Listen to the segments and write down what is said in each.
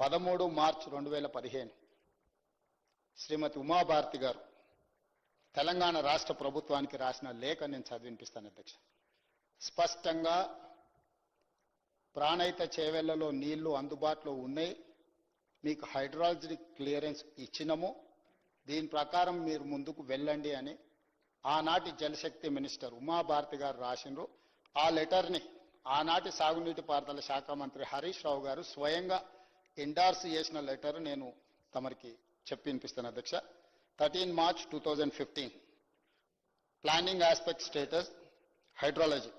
13 మార్చి 2015 శ్రీమతి ఉమాభారతి గారు తెలంగాణ రాష్ట్ర ప్రభుత్వానికి రాసిన లేఖ నేను చదివినిపిస్తాను అధ్యక్ష. స్పష్టంగా ప్రాణహిత చేవెళ్లలో నీళ్లు అందుబాటులో ఉన్నాయి, మీకు హైడ్రాలజీ క్లియరెన్స్ ఇచ్చినము, దీని ప్రకారం మీరు ముందుకు వెళ్ళండి అని ఆనాటి జలశక్తి మినిస్టర్ ఉమాభారతి గారు రాసిండ్రు. ఆ లెటర్ని ఆనాటి సాగునీటి పారుదల శాఖ మంత్రి హరీష్ రావు గారు స్వయంగా ఎండార్స్ చేసిన లెటర్ నేను తమరికి చెప్పినిపిస్తాను అధ్యక్ష. 13 March 2015 planning aspect status hydrology.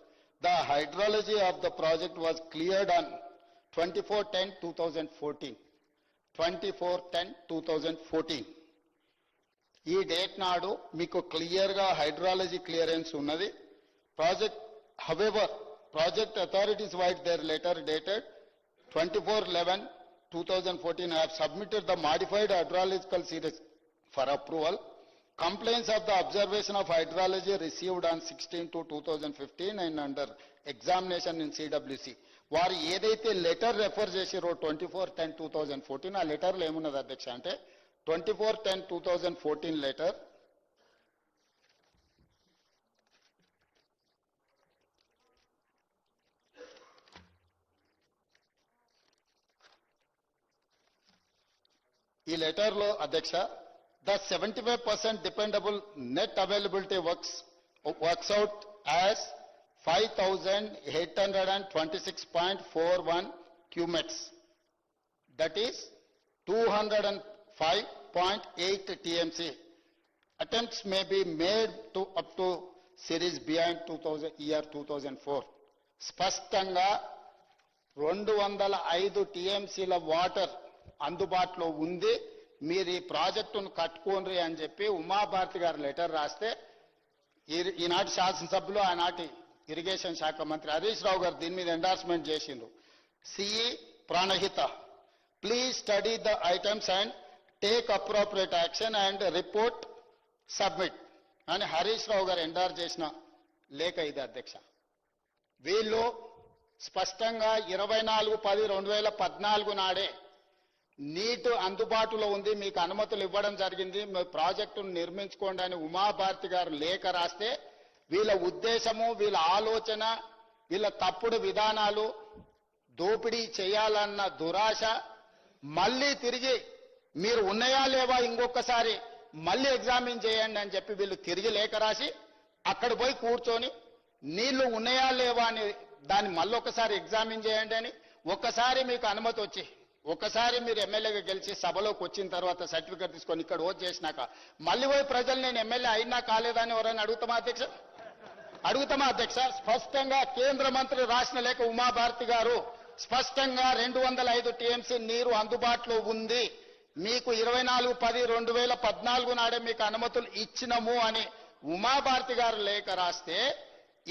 The hydrology of the project was cleared on 24/10/2014. 24/10/2014 ఈ డేట్ నాడు మీకు క్లియర్గా హైడ్రాలజీ క్లియరెన్స్ ఉన్నది. Project however project authorities white there letter dated 24/11/2014 have submitted the modified hydrological series for approval. Complaints of the observation of hydrology received on 16/2/2015 and under examination in CWC. వారు ఏదైతే letter refer చేసిరో 24/10/2014 ఆ లెటర్లో ఏమున్నది అధ్యక్ష అంటే 24/10/2014 letter ఈ లెటర్లో అధ్యక్ష the 75% dependable net availability works out as 5,826.41 cumets, that is 205.8 TMC. Attempts may be made to up to series beyond 2004. స్పష్టంగా 205 TMCల వాటర్ అందుబాటులో ఉంది, మీరు ఈ ప్రాజెక్టును కట్టుకోండి అని చెప్పి ఉమాభారతి గారు లెటర్ రాస్తే ఈనాటి శాసనసభ్యులు ఆనాటి ఇరిగేషన్ శాఖ మంత్రి హరీష్ రావు గారు దీని మీద ఎండార్స్మెంట్ చేసిండ్రు. CE Pranahita please study the items and take appropriate action and report submit అని హరీష్ రావు గారు ఎండార్ చేసిన లేఖ ఇది అధ్యక్ష. వీళ్ళు స్పష్టంగా 24/10/2014 నాడే నీటి అందుబాటులో ఉంది, మీకు అనుమతులు ఇవ్వడం జరిగింది, మీ ప్రాజెక్టును నిర్మించుకోండి అని ఉమాభారతి గారు లేఖ రాస్తే వీళ్ళ ఉద్దేశము, వీళ్ళ ఆలోచన, వీళ్ళ తప్పుడు విధానాలు, దోపిడీ చేయాలన్న దురాశ మళ్ళీ తిరిగి మీరు ఉన్నాయా లేవా ఇంకొకసారి మళ్ళీ ఎగ్జామిన్ చేయండి అని చెప్పి వీళ్ళు తిరిగి లేఖ రాసి అక్కడ పోయి కూర్చొని నీళ్లు ఉన్నాయా లేవా అని దాన్ని మళ్ళొకసారి ఎగ్జామిన్ చేయండి అని, ఒక్కసారి మీకు అనుమతి వచ్చి ఒకసారి మీరు ఎమ్మెల్యేగా గెలిచి సభలోకి వచ్చిన తర్వాత సర్టిఫికేట్ తీసుకొని ఇక్కడ ఓట్ చేసినాక మళ్ళీ పోయి ప్రజలు నేను ఎమ్మెల్యే అయినా కాలేదని ఎవరైనా అడుగుతామా అధ్యక్ష? స్పష్టంగా కేంద్ర మంత్రి రాసిన లేఖ ఉమాభారతి గారు స్పష్టంగా 205 TMC నీరు అందుబాటులో ఉంది, మీకు 24/10/2014 నాడే మీకు అనుమతులు ఇచ్చినము అని ఉమాభారతి గారు లేఖ రాస్తే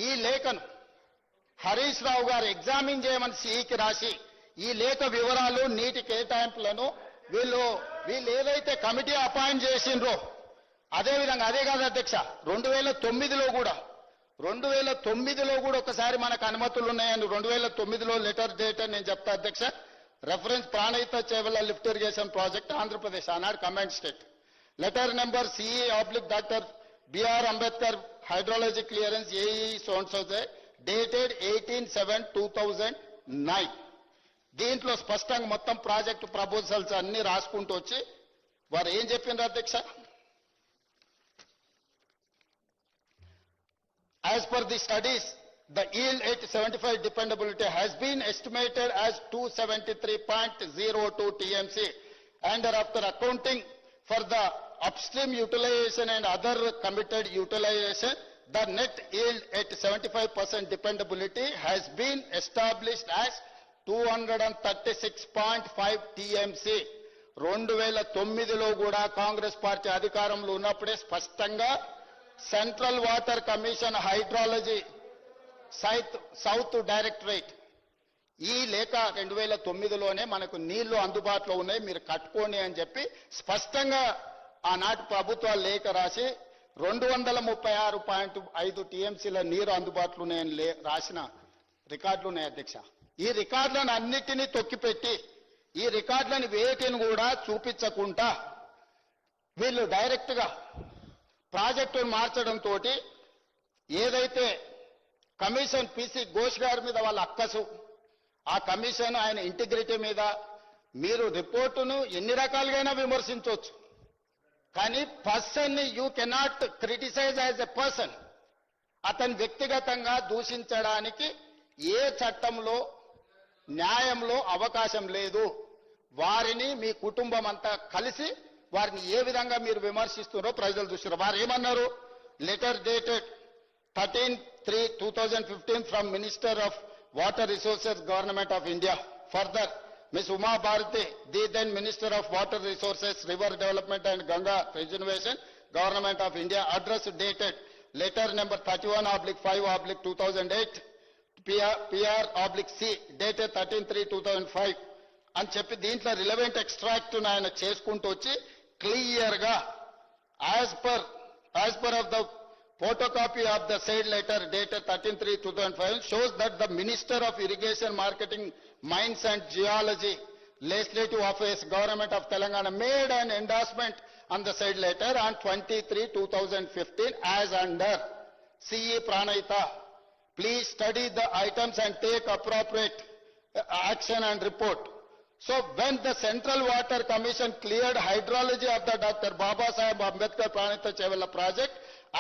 ఈ లేఖను హరీష్ రావు గారు ఎగ్జామిన్ చేయమని సిఈకి రాసి ఈ లేఖ వివరాలు, నీటి కేటాయింపులను వీళ్ళు ఏదైతే కమిటీ అపాయింట్ చేసిండ్రో అదేవిధంగా అదే కాదు అధ్యక్ష 2009లో కూడా ఒకసారి మనకు అనుమతులు ఉన్నాయని 2009లో లెటర్ డేట్ అని నేను చెప్తా అధ్యక్ష. Reference Pranahita Chevella lift irrigation project Andhra Pradesh ఆనాడు combined state letter number CE/Dr. B.R. Ambedkar hydrology clearance AE సోన్సోజే డేటెడ్ 18/7/2009. దీంట్లో స్పష్టంగా మొత్తం ప్రాజెక్టు ప్రపోజల్స్ అన్ని రాసుకుంటూ వచ్చి వారు ఏం చెప్పిండ్రు అధ్యక్ష? As per the studies, the yield at 75 dependability has been estimated as 273.02 TMC, and after accounting for the upstream utilization and other committed utilization, the net yield at 75% dependability has been established as 236.5 TMC. 2009లో కూడా Congress party అధికారంలో ఉన్నప్పుడే స్పష్టంగా central water commission hydrology south directorate ఈ లేఖ 2009లోనే మనకు నీళ్లు అందుబాటులో ఉన్నాయి, మీరు కట్టుకోండి అని చెప్పి స్పష్టంగా ఆనాటి ప్రభుత్వాలు లేఖ రాసి 236.5 TMCల నీరు అందుబాటులో ఉన్నాయని రాసిన రికార్డులు ఉన్నాయి అధ్యక్ష. ఈ రికార్డులను అన్నిటినీ తొక్కిపెట్టి ఈ రికార్డులను వేటిని కూడా చూపించకుండా వీళ్ళు డైరెక్ట్గా ప్రాజెక్టును మార్చడంతో ఏదైతే కమిషన్ పిసి ఘోష్ గారి మీద వాళ్ళ అక్కసు, ఆ కమిషన్ ఆయన ఇంటిగ్రిటీ మీద మీరు రిపోర్టును ఎన్ని రకాలుగా విమర్శించవచ్చు, కానీ person you cannot criticize as a person. అతని వ్యక్తిగతంగా దూషించడానికి ఏ చట్టంలో న్యాయంలో అవకాశం లేదు. వారిని మీ కుటుంబం అంతా కలిసి వారిని ఏ విధంగా మీరు విమర్శిస్తున్నారో ప్రజలు చూస్తున్నారు. వారు ఏమన్నారు? Letter dated 13/3/2015 from minister of water resources government of India. Further, Ms. Uma Bharati, the then Minister of Water Resources, River Development and Ganga Preservation, Government of India, address dated letter number 31/5/2008, PR/C, dated 13/3/2005 అని చెప్పి దీంట్లో relevant extract ఆయన చేసుకుంటూ వచ్చి clear గా as per of the photocopy of the said letter dated 13/3/2005 shows that the Minister of Irrigation, Marketing, Mines and Geology, Legislative Affairs, Government of Telangana made an endorsement on the said letter on 23/2015 as under CE Pranayita. Please study the items and take appropriate action and report. So when the Central Water Commission cleared hydrology of the Dr. Baba Saheb Ambedkar Pranayita Chevella project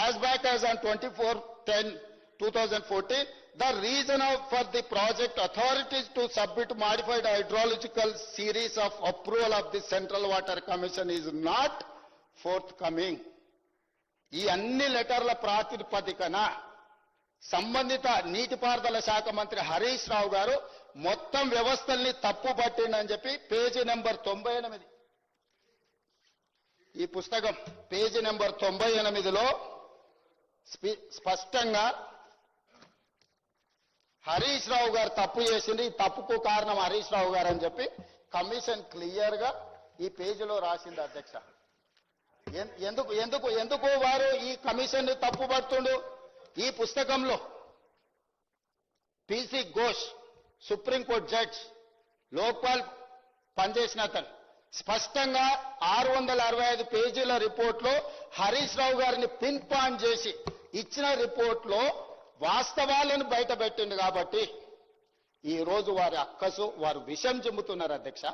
as back as on 24/10/2014, the reason for the project authorities to submit modified hydrological series of approval of the Central Water Commission is not forthcoming. ఈ అన్ని లెటర్ల ప్రాతిపదికన సంబంధిత నీటిపారుదల శాఖ మంత్రి హరీష్ రావు గారు మొత్తం వ్యవస్థల్ని తప్పు పట్టిండని చెప్పి పేజీ నెంబర్ 98, ఈ పుస్తకం పేజీ నెంబర్ 98లో స్పష్టంగా హరీష్ రావు గారు తప్పు చేసింది, ఈ తప్పుకు కారణం హరీష్ రావు గారు అని చెప్పి కమిషన్ క్లియర్ గా ఈ పేజీలో రాసింది. అధ్యక్ష, ఎందుకు వారు ఈ కమిషన్ తప్పు పడుతుండు? ఈ పుస్తకంలో PC Ghosh, supreme court judge, Lokpal పనిచేసిన అతను స్పష్టంగా 665 పేజీల రిపోర్ట్లో హరీష్ రావు గారిని పిన్ పాయింట్ చేసి ఇచ్చిన రిపోర్ట్లో వాస్తవాలను బయటపెట్టింది. కాబట్టి ఈ రోజు వారి అక్కసు, వారు విషం చెబుతున్నారు. అధ్యక్ష,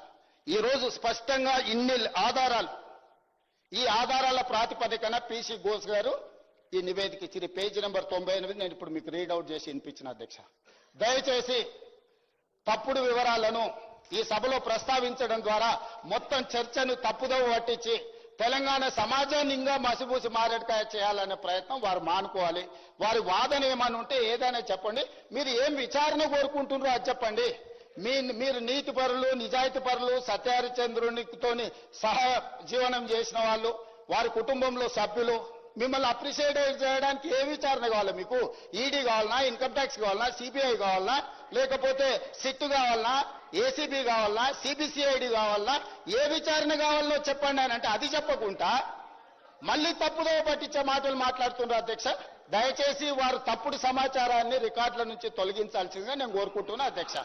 ఈ రోజు స్పష్టంగా ఇన్ని ఆధారాలు, ఈ ఆధారాల ప్రాతిపదికన పిసి ఘోష్ గారు ఈ నివేదిక ఇచ్చింది. పేజీ నెంబర్ 98 నేను ఇప్పుడు మీకు రీడౌట్ చేసి వినిపించిన. అధ్యక్ష, దయచేసి తప్పుడు వివరాలను ఈ సభలో ప్రస్తావించడం ద్వారా మొత్తం చర్చను తప్పుదోవ పట్టించి తెలంగాణ సమాజాన్ని ఇంకా మసిబూసి మారేడుకాయ చేయాలనే ప్రయత్నం వారు మానుకోవాలి. వారి వాదన ఏమని ఉంటే ఏదైనా చెప్పండి. మీరు ఏం విచారణ కోరుకుంటున్నారో అది చెప్పండి. మీరు నీతి పరులు, నిజాయితీ పరులు, సత్యహరిచంద్రునితోని సహా జీవనం చేసిన వాళ్ళు, వారి కుటుంబంలో సభ్యులు, మిమ్మల్ని అప్రిషియేట్ చేయడానికి ఏ విచారణ కావాలి మీకు? ఈడీ కావాలన్నా, ఇన్కమ్ ట్యాక్స్ కావాలన్నా, సిబిఐ కావాలన్నా, లేకపోతే సిట్ కావాలన్నా, ఏసీబీ కావాలన్నా, సిబిసిఐడి కావాలన్నా, ఏ విచారణ కావాలనో చెప్పండి అని అంటే అది చెప్పకుండా మళ్ళీ తప్పుదో పట్టించే మాటలు మాట్లాడుతున్నారు. అధ్యక్ష, దయచేసి వారు తప్పుడు సమాచారాన్ని రికార్డుల నుంచి తొలగించాల్సిందిగా నేను కోరుకుంటున్నా. అధ్యక్ష.